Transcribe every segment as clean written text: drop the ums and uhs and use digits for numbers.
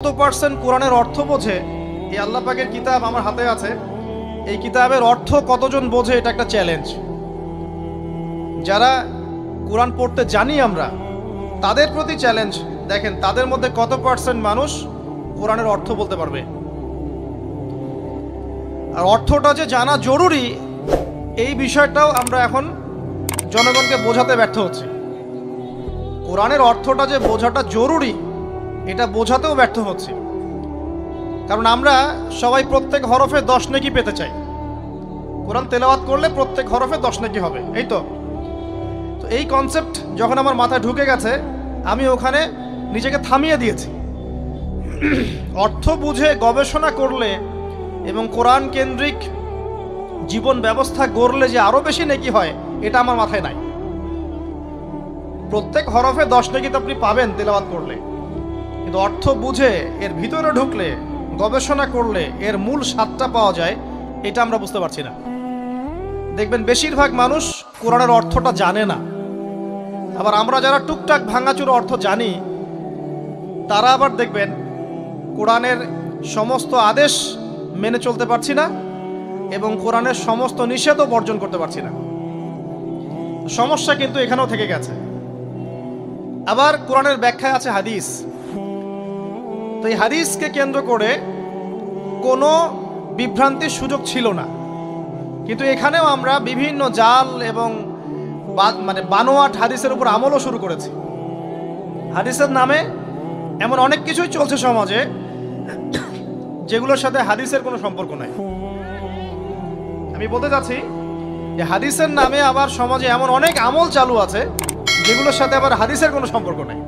কত% কোরআনের অর্থ বোঝে? এই আল্লাহ পাকের কিতাব আমার হাতে আছে, এই কিতাবের অর্থ কতজন বোঝে এটা একটা চ্যালেঞ্জ। যারা কোরআন পড়তে জানি আমরা, তাদের প্রতি চ্যালেঞ্জ। দেখেন তাদের মধ্যে কত % মানুষ কোরআনের অর্থ বলতে পারবে। আর অর্থটা যে জানা জরুরি, এই বিষয়টাও আমরা এখন জনগণকে বোঝাতে ব্যর্থ হচ্ছি। কোরআনের অর্থটা যে বোঝাটা জরুরি, এটা বোঝাতেও ব্যর্থ হচ্ছে। কারণ আমরা সবাই প্রত্যেক হরফে 10 নেকি পেতে চাই। কোরআন তেলাওয়াত করলে প্রত্যেক হরফে 10 নেকি হবে, এই তো। এই কনসেপ্ট যখন আমার মাথায় ঢুকে গেছে, আমি ওখানে নিজেকে থামিয়ে দিয়েছি। অর্থ বুঝে গবেষণা করলে এবং কোরআন কেন্দ্রিক জীবন ব্যবস্থা গড়লে যে আরো বেশি নেকি হয়, এটা আমার মাথায় নাই। প্রত্যেক হরফে 10 নেকি তো আপনি পাবেন তেলাওয়াত করলে, কিন্তু অর্থ বুঝে এর ভিতরে ঢুকলে, গবেষণা করলে এর মূল স্বাদটা পাওয়া যায়, এটা আমরা বুঝতে পারছি না। দেখবেন বেশিরভাগ মানুষ কোরআনের অর্থটা জানে না। আবার আমরা যারা টুকটাক ভাঙাচুর অর্থ জানি, তারা আবার দেখবেন কোরআনের সমস্ত আদেশ মেনে চলতে পারছি না এবং কোরআনের সমস্ত নিষেধও বর্জন করতে পারছি না। সমস্যা কিন্তু এখানেও থেকে গেছে। আবার কোরআনের ব্যাখ্যায় আছে হাদিস। তো এই হাদিসকে কেন্দ্র করে কোনো বিভ্রান্তির সুযোগ ছিল না, কিন্তু এখানেও আমরা বিভিন্ন জাল এবং বানোয়াট হাদিসের উপর আমলও শুরু করেছি। হাদিসের নামে এমন অনেক কিছুই চলছে সমাজে, যেগুলোর সাথে হাদিসের কোনো সম্পর্ক নাই। আমি বলতে চাচ্ছি যে হাদিসের নামে আবার সমাজে এমন অনেক আমল চালু আছে, যেগুলোর সাথে আবার হাদিসের কোনো সম্পর্ক নেই।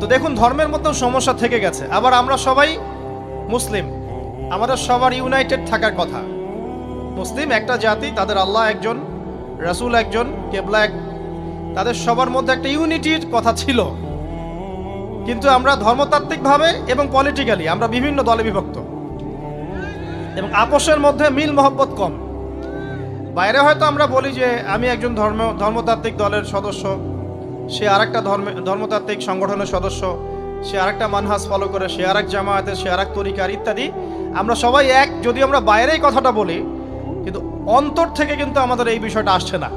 তো দেখুন, ধর্মের মধ্যেও সমস্যা থেকে গেছে। আবার আমরা সবাই মুসলিম, আমাদের সবার ইউনাইটেড থাকার কথা। মুসলিম একটা জাতি, তাদের আল্লাহ একজন, রাসূল একজন, কেবলা এক, তাদের সবার মধ্যে একটা ইউনিটির কথা ছিল। কিন্তু আমরা ধর্মতাত্ত্বিকভাবে এবং পলিটিক্যালি আমরা বিভিন্ন দলে বিভক্ত এবং আপোষের মধ্যে মিল মহব্বত কম। বাইরে হয়তো আমরা বলি যে আমি একজন ধর্মতাত্ত্বিক দলের সদস্য, সে আরেকটা ধর্মতাত্ত্বিক সংগঠনের সদস্য, সে আরেকটা মানহাজ ফলো করে, সে আরেক জামায়াতের, সে আরেক তরিকার ইত্যাদি। আমরা সবাই এক, যদি আমরা বাইরেই কথাটা বলি, কিন্তু অন্তর থেকে কিন্তু আমাদের এই বিষয়টা আসছে না।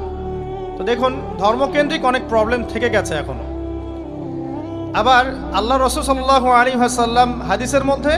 তো দেখুন, ধর্মকেন্দ্রিক অনেক প্রবলেম থেকে গেছে এখনো। আবার আল্লাহ রাসূল সাল্লাল্লাহু আলাইহি ওয়াসাল্লাম হাদিসের মধ্যে